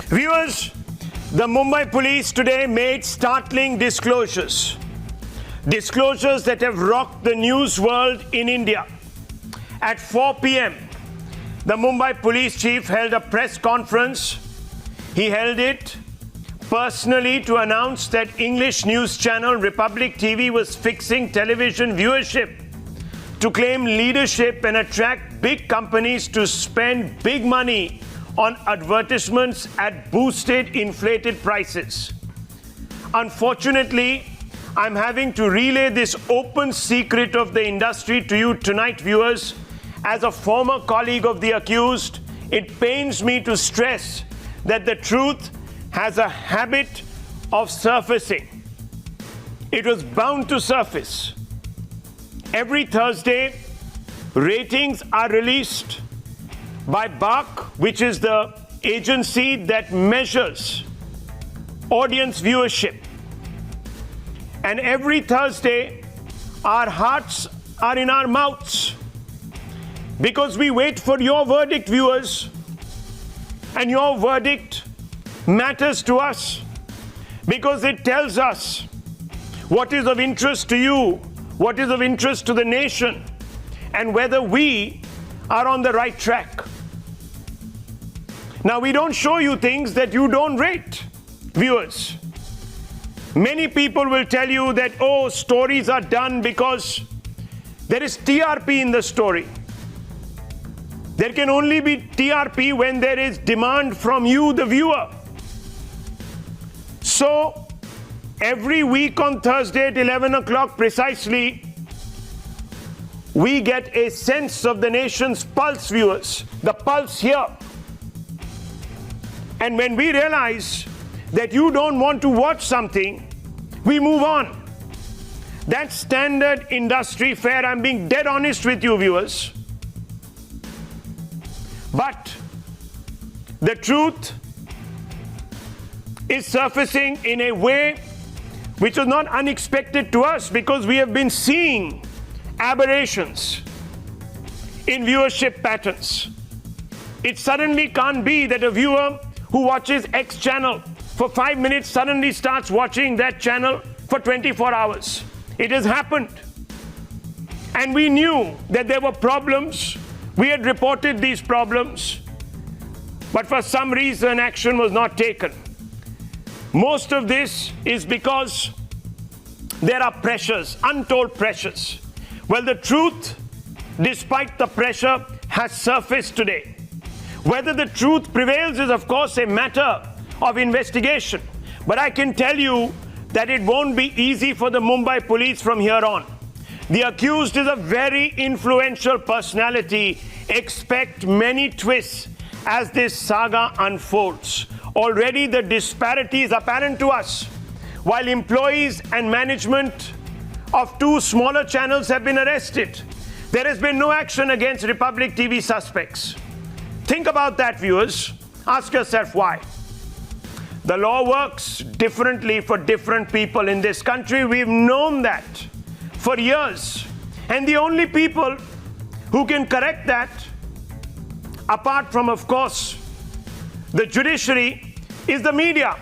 Viewers, the Mumbai police today made startling disclosures. Disclosures that have rocked the news world in India. At 4 p.m., the Mumbai police chief held a press conference. He held it personally to announce that English news channel Republic TV was fixing television viewership to claim leadership and attract big companies to spend big money on advertisements at boosted, inflated prices. Unfortunately, I'm having to relay this open secret of the industry to you tonight, viewers. As a former colleague of the accused, it pains me to stress that the truth has a habit of surfacing. It was bound to surface. Every Thursday, ratings are released by BARC, which is the agency that measures audience viewership. And every Thursday, our hearts are in our mouths because we wait for your verdict, viewers. And your verdict matters to us because it tells us what is of interest to you, what is of interest to the nation, and whether we are on the right track. Now, we don't show you things that you don't rate, viewers. Many people will tell you that, oh, stories are done because there is TRP in the story. There can only be TRP when there is demand from you, the viewer. So, every week on Thursday at 11 o'clock precisely, we get a sense of the nation's pulse, viewers, the pulse here. And when we realize that you don't want to watch something, we move on. That's standard industry fare. I'm being dead honest with you, viewers. But the truth is surfacing in a way which was not unexpected to us because we have been seeing aberrations in viewership patterns. It suddenly can't be that a viewer who watches X channel for 5 minutes suddenly starts watching that channel for 24 hours. It has happened. And we knew that there were problems. We had reported these problems, but for some reason action was not taken. Most of this is because there are pressures, untold pressures. Well, the truth, despite the pressure, has surfaced today. Whether the truth prevails is, of course, a matter of investigation. But I can tell you that it won't be easy for the Mumbai police from here on. The accused is a very influential personality. Expect many twists as this saga unfolds. Already the disparity is apparent to us. While employees and management of 2 smaller channels have been arrested, there has been no action against Republic TV suspects. Think about that, viewers. Ask yourself why. The law works differently for different people in this country. We've known that for years. And the only people who can correct that, apart from, of course, the judiciary, is the media.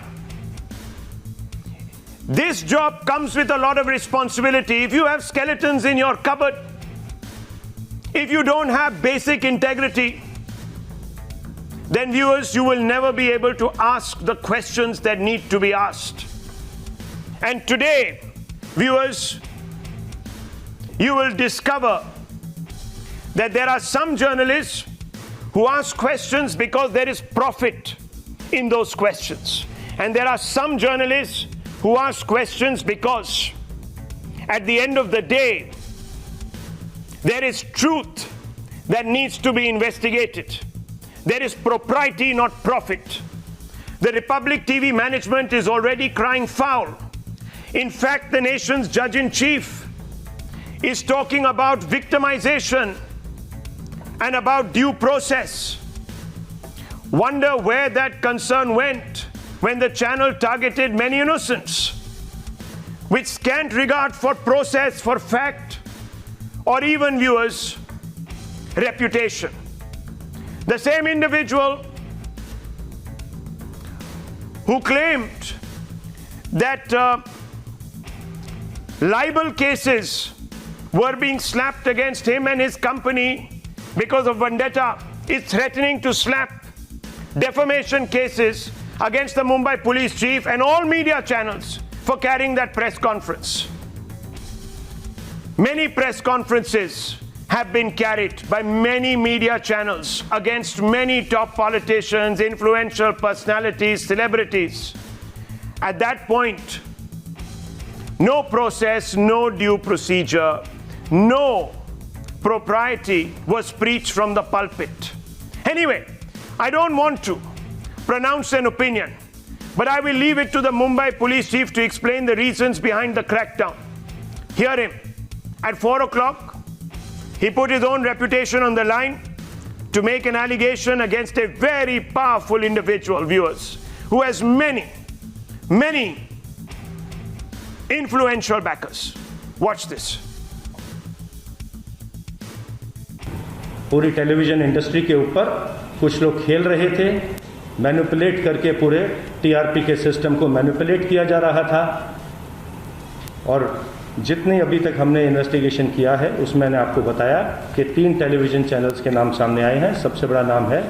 This job comes with a lot of responsibility. If you have skeletons in your cupboard, if you don't have basic integrity, then, viewers, you will never be able to ask the questions that need to be asked. And today, viewers, you will discover that there are some journalists who ask questions because there is profit in those questions. And there are some journalists who ask questions because at the end of the day, there is truth that needs to be investigated. There is propriety, not profit. The Republic TV management is already crying foul. In fact, the nation's judge-in-chief is talking about victimization and about due process. Wonder where that concern went when the channel targeted many innocents with scant regard for process, for fact, or even, viewers, reputation. The same individual who claimed that libel cases were being slapped against him and his company because of vendetta, is threatening to slap defamation cases against the Mumbai police chief and all media channels for carrying that press conference. Many press conferences have been carried by many media channels against many top politicians, influential personalities, celebrities. At that point, no process, no due procedure, no propriety was preached from the pulpit. Anyway, I don't want to pronounce an opinion, but I will leave it to the Mumbai police chief to explain the reasons behind the crackdown. Hear him. At 4 o'clock, he put his own reputation on the line to make an allegation against a very powerful individual, viewers, who has many influential backers. Watch this. पूरी television industry के ऊपर कुछ लोग खेल रहे थे, manipulate करके पूरे टीआरपी के सिस्टम को मैनिपुलेट किया जा रहा था। और जितनी अभी तक हमने इन्वेस्टिगेशन किया है उसमें मैंने आपको बताया कि 3 टेलीविज़न चैनल्स के नाम सामने आए हैं। सबसे बड़ा नाम है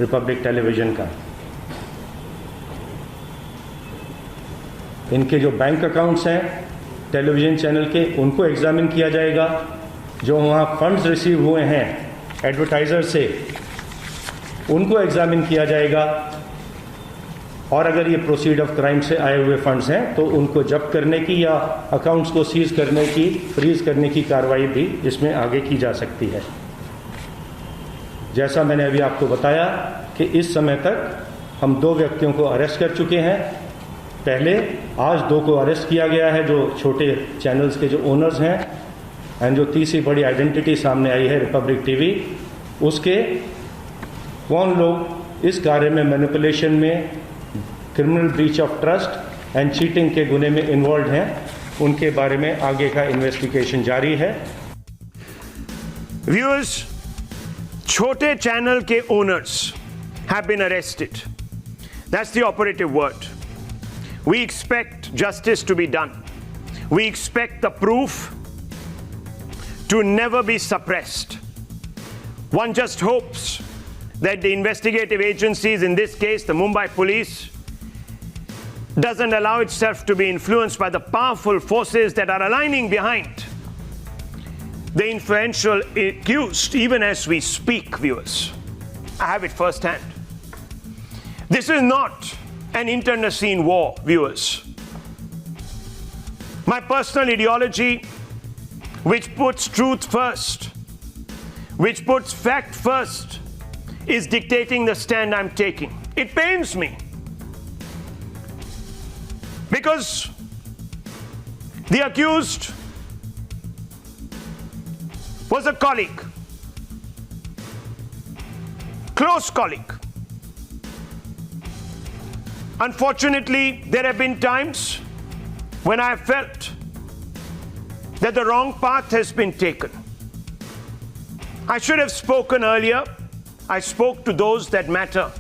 रिपब्लिक टेलीविज़न का। इनके जो बैंक अकाउंट्स हैं टेलीविज़न चैनल के, उनको एग्जामिन किया जाएगा। जो वहाँ फंड्स रिसीव हुए हैं एडवर्टाइज़र से, उनको एग्जामिन किया जाएगा। और अगर ये प्रोसीड ऑफ क्राइम से आए हुए फंड्स हैं तो उनको जब्त करने की या अकाउंट्स को सीज करने की, फ्रीज करने की कार्रवाई भी इसमें आगे की जा सकती है। जैसा मैंने अभी आपको बताया कि इस समय तक हम 2 व्यक्तियों को अरेस्ट कर चुके हैं। पहले आज 2 को अरेस्ट किया गया है, जो छोटे चैनल्स के जो ओनर्स हैं, एंड जो तीसरी बड़ी आइडेंटिटी सामने आई है रिपब्लिक टीवी, उसके कौन लोग इस कार्य में मैनिपुलेशन में, criminal breach of trust and cheating के गुने में इन्वॉल्व हैं, उनके बारे में आगे का इन्वेस्टिगेशन जारी है। व्यूअर्स, छोटे चैनल के owners have been arrested. That's the operative word. We expect justice to be done. We expect the proof to never be suppressed. One just hopes that the investigative agencies, in this case the Mumbai police, doesn't allow itself to be influenced by the powerful forces that are aligning behind the influential accused, even as we speak, viewers. I have it firsthand. This is not an internecine war, viewers. My personal ideology, which puts truth first, which puts fact first, is dictating the stand I'm taking. It pains me because the accused was a colleague, close colleague. Unfortunately, there have been times when I have felt that the wrong path has been taken. I should have spoken earlier. I spoke to those that matter.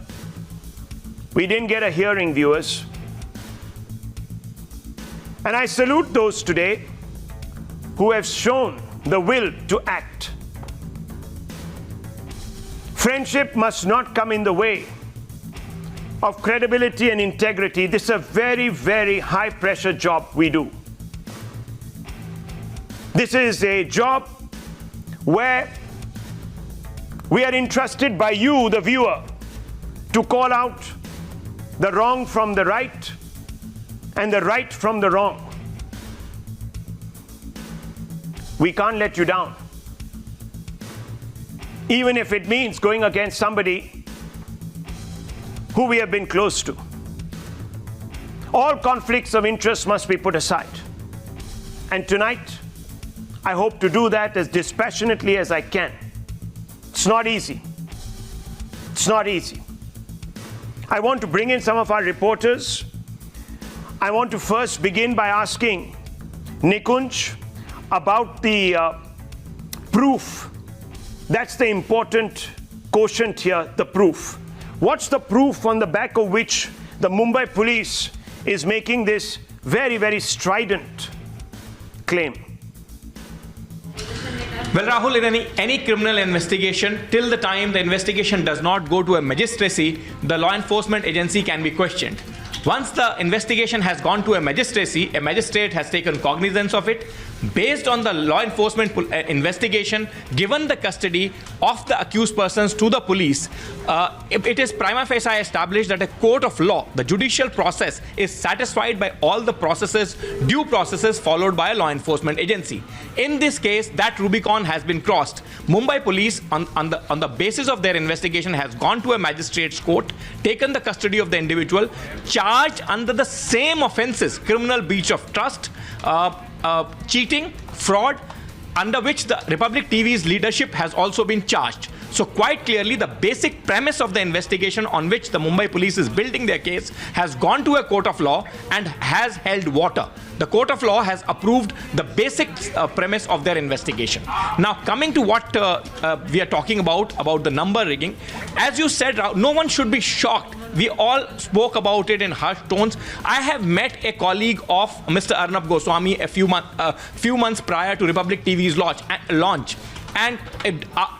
We didn't get a hearing, viewers. And I salute those today who have shown the will to act. Friendship must not come in the way of credibility and integrity. This is a very, very high pressure job we do. This is a job where we are entrusted by you, the viewer, to call out the wrong from the right and the right from the wrong. We can't let you down, even if it means going against somebody who we have been close to. All conflicts of interest must be put aside. And tonight, I hope to do that as dispassionately as I can. It's not easy. It's not easy. I want to bring in some of our reporters. I want to first begin by asking Nikunj about the proof. That's the important quotient here, the proof. What's the proof on the back of which the Mumbai police is making this very, very strident claim. Well, Rahul, in any criminal investigation, till the time the investigation does not go to a magistracy, the law enforcement agency can be questioned. Once the investigation has gone to a magistracy, a magistrate has taken cognizance of it. Based on the law enforcement investigation, given the custody of the accused persons to the police, it is prima facie established that a court of law, the judicial process, is satisfied by all the processes, due processes followed by a law enforcement agency. In this case, that Rubicon has been crossed. Mumbai police, on the basis of their investigation, has gone to a magistrate's court, taken the custody of the individual, charged under the same offences, criminal breach of trust, cheating, fraud, under which the Republic TV's leadership has also been charged. So quite clearly, the basic premise of the investigation on which the Mumbai police is building their case has gone to a court of law and has held water. The court of law has approved the basic premise of their investigation. Now, coming to what we are talking about the number rigging, as you said, no one should be shocked. We all spoke about it in harsh tones. I have met a colleague of Mr. Arnab Goswami a few months prior to Republic TV's launch. And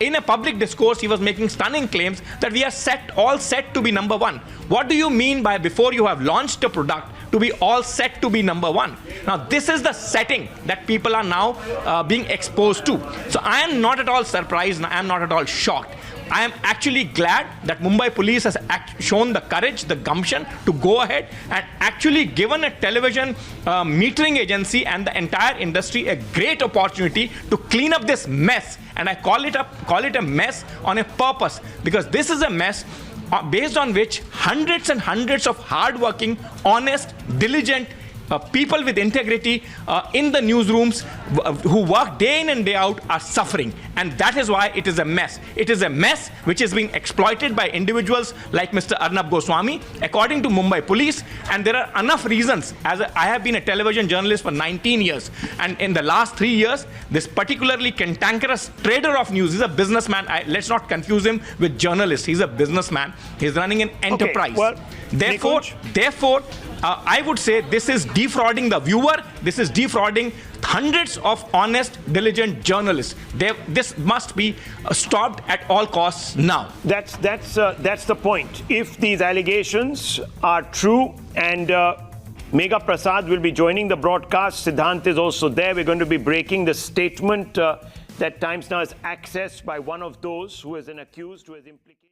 in a public discourse, he was making stunning claims that we are all set to be number one. What do you mean by before you have launched a product to be all set to be number one? Now, this is the setting that people are now being exposed to. So I am not at all surprised. I am not at all shocked. I am actually glad that Mumbai police has shown the courage, the gumption to go ahead and actually given a television metering agency and the entire industry a great opportunity to clean up this mess. And I call it a mess on a purpose, because this is a mess based on which hundreds and hundreds of hardworking, honest, diligent people with integrity in the newsrooms who work day in and day out are suffering. And that is why it is a mess. It is a mess which is being exploited by individuals like Mr. Arnab Goswami, according to Mumbai police. And there are enough reasons. As I have been a television journalist for 19 years. And in the last 3 years, this particularly cantankerous trader of news, he's a businessman. Let's not confuse him with journalist. He's a businessman. He's running an enterprise. Okay, well, Therefore, I would say this is defrauding the viewer. This is defrauding hundreds of honest, diligent journalists. This must be stopped at all costs now. That's the point. If these allegations are true, and Megha Prasad will be joining the broadcast, Siddhant is also there. We're going to be breaking the statement that Times Now has accessed by one of those who is an accused, who is implicated.